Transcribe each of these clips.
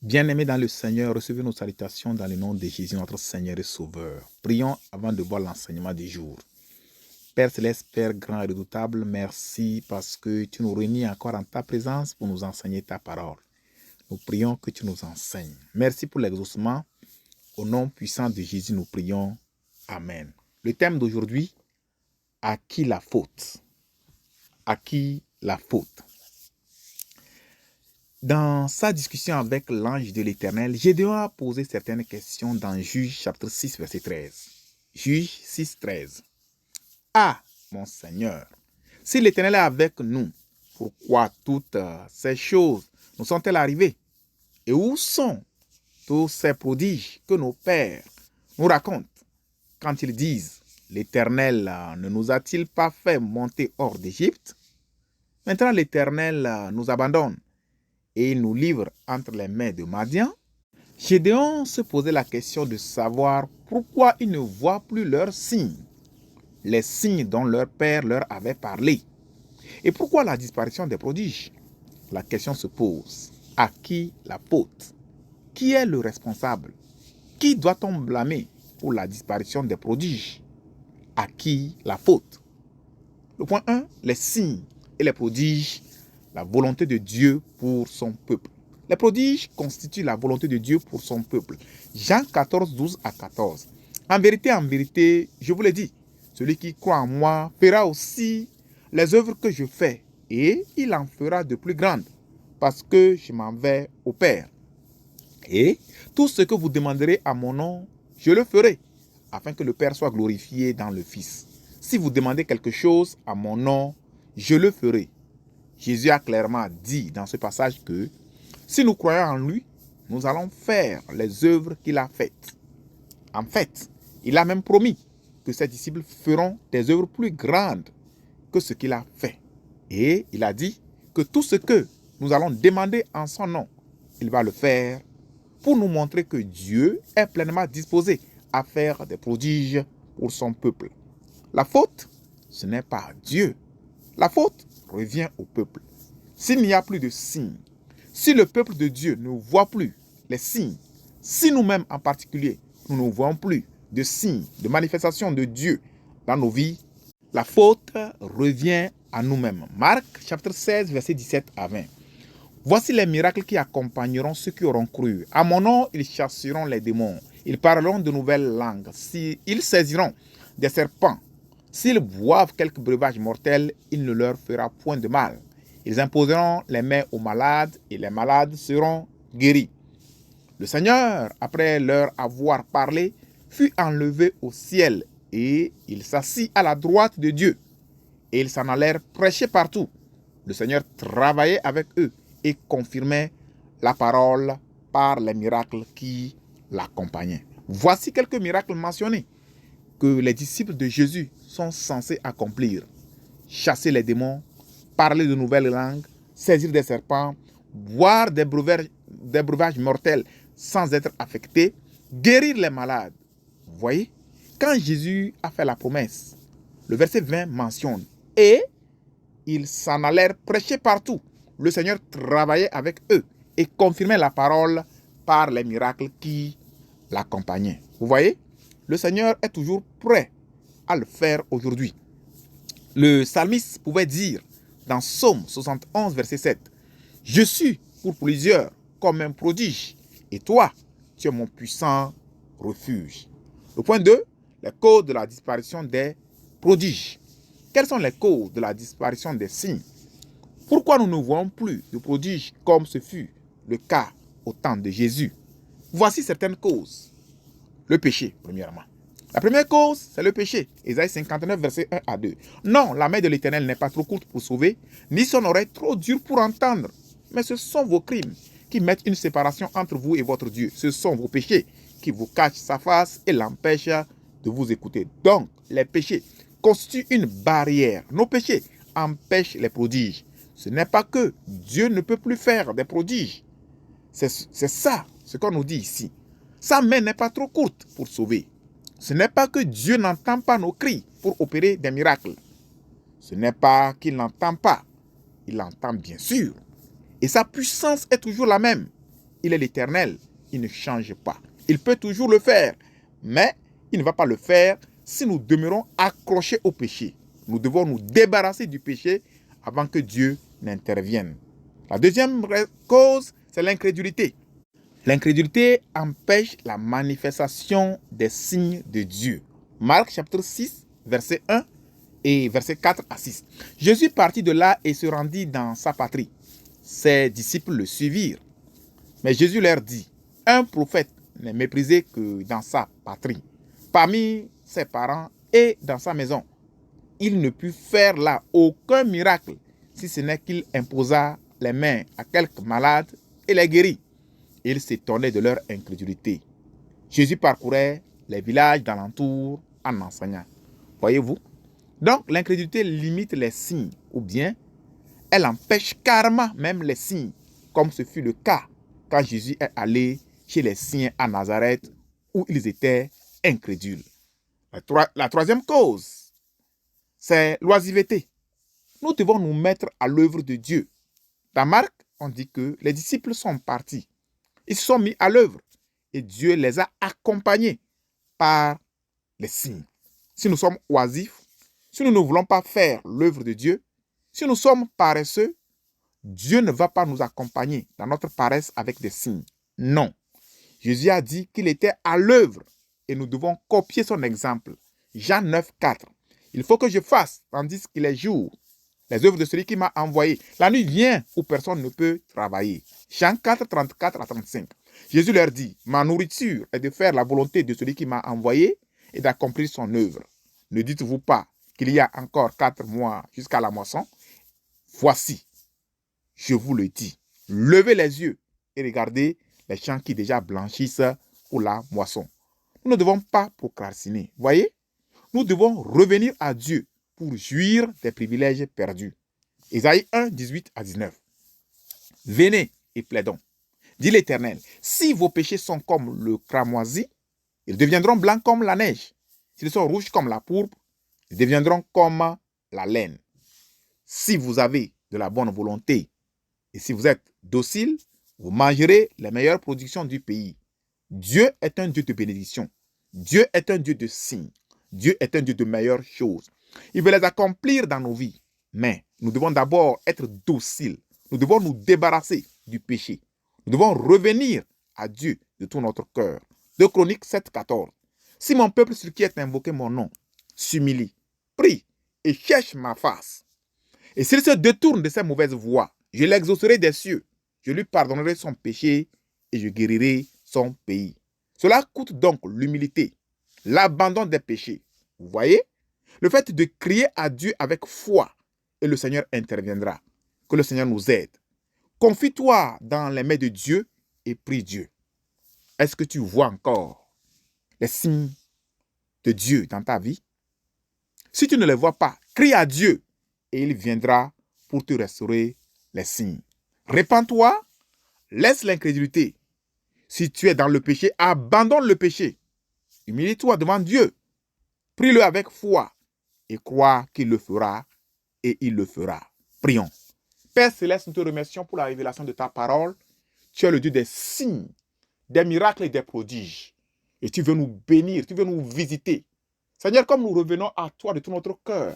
Bien-aimés dans le Seigneur, recevez nos salutations dans le nom de Jésus, notre Seigneur et Sauveur. Prions avant de voir l'enseignement du jour. Père céleste, Père grand et redoutable, merci parce que tu nous réunis encore en ta présence pour nous enseigner ta parole. Nous prions que tu nous enseignes. Merci pour l'exaucement. Au nom puissant de Jésus, nous prions. Amen. Le thème d'aujourd'hui, à qui la faute? À qui la faute? Dans sa discussion avec l'ange de l'Éternel, Gédéon a posé certaines questions dans Juge chapitre 6, verset 13. Juge 6, 13. Ah, mon Seigneur, si l'Éternel est avec nous, pourquoi toutes ces choses nous sont-elles arrivées? Et où sont tous ces prodiges que nos pères nous racontent quand ils disent, l'Éternel ne nous a-t-il pas fait monter hors d'Égypte? Maintenant l'Éternel nous abandonne et il nous livre entre les mains de Madian. Gédéon se posait la question de savoir pourquoi ils ne voient plus leurs signes, les signes dont leur père leur avait parlé. Et pourquoi la disparition des prodiges? La question se pose, à qui la faute? Qui est le responsable? Qui doit-on blâmer pour la disparition des prodiges? À qui la faute? Le point 1, les signes et les prodiges, la volonté de Dieu pour son peuple. Les prodiges constituent la volonté de Dieu pour son peuple. Jean 14, 12 à 14. En vérité, je vous l'ai dit, celui qui croit en moi fera aussi les œuvres que je fais, et il en fera de plus grandes, parce que je m'en vais au Père. Et tout ce que vous demanderez à mon nom, je le ferai, afin que le Père soit glorifié dans le Fils. Si vous demandez quelque chose à mon nom, je le ferai. Jésus a clairement dit dans ce passage que si nous croyons en lui, nous allons faire les œuvres qu'il a faites. En fait, il a même promis que ses disciples feront des œuvres plus grandes que ce qu'il a fait. Et il a dit que tout ce que nous allons demander en son nom, il va le faire pour nous montrer que Dieu est pleinement disposé à faire des prodiges pour son peuple. La faute, ce n'est pas Dieu. La faute revient au peuple. S'il n'y a plus de signes, si le peuple de Dieu ne voit plus les signes, si nous-mêmes en particulier, nous ne voyons plus de signes, de manifestations de Dieu dans nos vies, la faute revient à nous-mêmes. Marc chapitre 16, verset 17 à 20. Voici les miracles qui accompagneront ceux qui auront cru. À mon nom, ils chasseront les démons. Ils parleront de nouvelles langues. Ils saisiront des serpents. S'ils boivent quelque breuvage mortel, il ne leur fera point de mal. Ils imposeront les mains aux malades et les malades seront guéris. Le Seigneur, après leur avoir parlé, fut enlevé au ciel et il s'assit à la droite de Dieu. Et ils s'en allèrent prêcher partout. Le Seigneur travaillait avec eux et confirmait la parole par les miracles qui l'accompagnaient. Voici quelques miracles mentionnés que les disciples de Jésus sont censés accomplir. Chasser les démons, parler de nouvelles langues, saisir des serpents, boire des breuvages mortels sans être affectés, guérir les malades. Vous voyez, quand Jésus a fait la promesse, le verset 20 mentionne « Et ils s'en allèrent prêcher partout. Le Seigneur travaillait avec eux et confirmait la parole par les miracles qui l'accompagnaient. » Vous voyez, le Seigneur est toujours prêt à le faire aujourd'hui. Le psalmiste pouvait dire dans Psaume 71, verset 7, « Je suis pour plusieurs comme un prodige, et toi, tu es mon puissant refuge. » Le point 2, les causes de la disparition des prodiges. Quelles sont les causes de la disparition des signes? Pourquoi nous ne voyons plus de prodiges comme ce fut le cas au temps de Jésus? Voici certaines causes. Le péché, premièrement. La première cause, c'est le péché. Ésaïe 59, verset 1 à 2. Non, la main de l'Éternel n'est pas trop courte pour sauver, ni son oreille trop dure pour entendre. Mais ce sont vos crimes qui mettent une séparation entre vous et votre Dieu. Ce sont vos péchés qui vous cachent sa face et l'empêchent de vous écouter. Donc, les péchés constituent une barrière. Nos péchés empêchent les prodiges. Ce n'est pas que Dieu ne peut plus faire des prodiges. C'est ça ce qu'on nous dit ici. Sa main n'est pas trop courte pour sauver. Ce n'est pas que Dieu n'entend pas nos cris pour opérer des miracles. Ce n'est pas qu'il n'entend pas. Il entend bien sûr. Et sa puissance est toujours la même. il est l'Éternel. Il ne change pas. Il peut toujours le faire, mais il ne va pas le faire si nous demeurons accrochés au péché. Nous devons nous débarrasser du péché avant que Dieu n'intervienne. La deuxième cause, c'est l'incrédulité. L'incrédulité empêche la manifestation des signes de Dieu. Marc chapitre 6, verset 1 et verset 4 à 6. Jésus partit de là et se rendit dans sa patrie. Ses disciples le suivirent. Mais Jésus leur dit, un prophète n'est méprisé que dans sa patrie, parmi ses parents et dans sa maison. Il ne put faire là aucun miracle, si ce n'est qu'il imposa les mains à quelques malades et les guérit. Ils s'étonnaient de leur incrédulité. Jésus parcourait les villages d'alentour en enseignant. Voyez-vous? Donc, l'incrédulité limite les signes, ou bien elle empêche carrément même les signes, comme ce fut le cas quand Jésus est allé chez les siens à Nazareth, où ils étaient incrédules. La troisième cause, c'est l'oisiveté. Nous devons nous mettre à l'œuvre de Dieu. Dans Marc, on dit que les disciples sont partis. Ils se sont mis à l'œuvre et Dieu les a accompagnés par les signes. Si nous sommes oisifs, si nous ne voulons pas faire l'œuvre de Dieu, si nous sommes paresseux, Dieu ne va pas nous accompagner dans notre paresse avec des signes. Non. Jésus a dit qu'il était à l'œuvre et nous devons copier son exemple. Jean 9, 4. Il faut que je fasse, tandis qu'il est jour, les œuvres de celui qui m'a envoyé. La nuit vient où personne ne peut travailler. Jean 4, 34 à 35. Jésus leur dit, ma nourriture est de faire la volonté de celui qui m'a envoyé et d'accomplir son œuvre. Ne dites-vous pas qu'il y a encore 4 mois jusqu'à la moisson? Voici, je vous le dis, levez les yeux et regardez les champs qui déjà blanchissent pour la moisson. Nous ne devons pas procrastiner. Voyez, nous devons revenir à Dieu pour jouir des privilèges perdus. Ésaïe 1, 18 à 19. Venez et plaidons, dit l'Éternel, si vos péchés sont comme le cramoisi, ils deviendront blancs comme la neige. S'ils sont rouges comme la pourpre, ils deviendront comme la laine. Si vous avez de la bonne volonté et si vous êtes docile, vous mangerez les meilleures productions du pays. Dieu est un Dieu de bénédiction. Dieu est un Dieu de signes. Dieu est un Dieu de meilleures choses. Il veut les accomplir dans nos vies. Mais nous devons d'abord être dociles. Nous devons nous débarrasser du péché. Nous devons revenir à Dieu de tout notre cœur. 2 Chroniques 7, 14. Si mon peuple sur qui est invoqué mon nom s'humilie, prie et cherche ma face, et s'il se détourne de ses mauvaises voies, je l'exaucerai des cieux, je lui pardonnerai son péché et je guérirai son pays. Cela coûte donc l'humilité, l'abandon des péchés. Vous voyez? Le fait de crier à Dieu avec foi et le Seigneur interviendra. Que le Seigneur nous aide. Confie-toi dans les mains de Dieu et prie Dieu. Est-ce que tu vois encore les signes de Dieu dans ta vie? Si tu ne les vois pas, crie à Dieu et il viendra pour te restaurer les signes. Répands-toi, laisse l'incrédulité. Si tu es dans le péché, abandonne le péché. Humilie-toi devant Dieu. Prie-le avec foi et crois qu'il le fera et il le fera. Prions. Père Céleste, nous te remercions pour la révélation de ta parole. Tu es le Dieu des signes, des miracles et des prodiges. Et tu veux nous bénir, tu veux nous visiter. Seigneur, comme nous revenons à toi de tout notre cœur,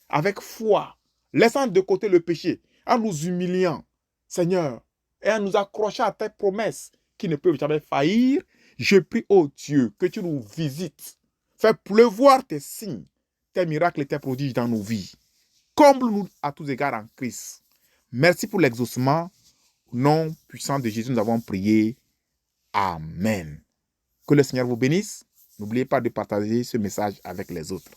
avec foi, laissant de côté le péché, en nous humiliant, Seigneur, et en nous accrochant à tes promesses qui ne peuvent jamais faillir, je prie, ô Dieu, que tu nous visites. Fais pleuvoir tes signes, tes miracles et tes prodiges dans nos vies. Comble-nous à tous égards en Christ. Merci pour l'exaucement. Au nom puissant de Jésus, nous avons prié. Amen. Que le Seigneur vous bénisse. N'oubliez pas de partager ce message avec les autres.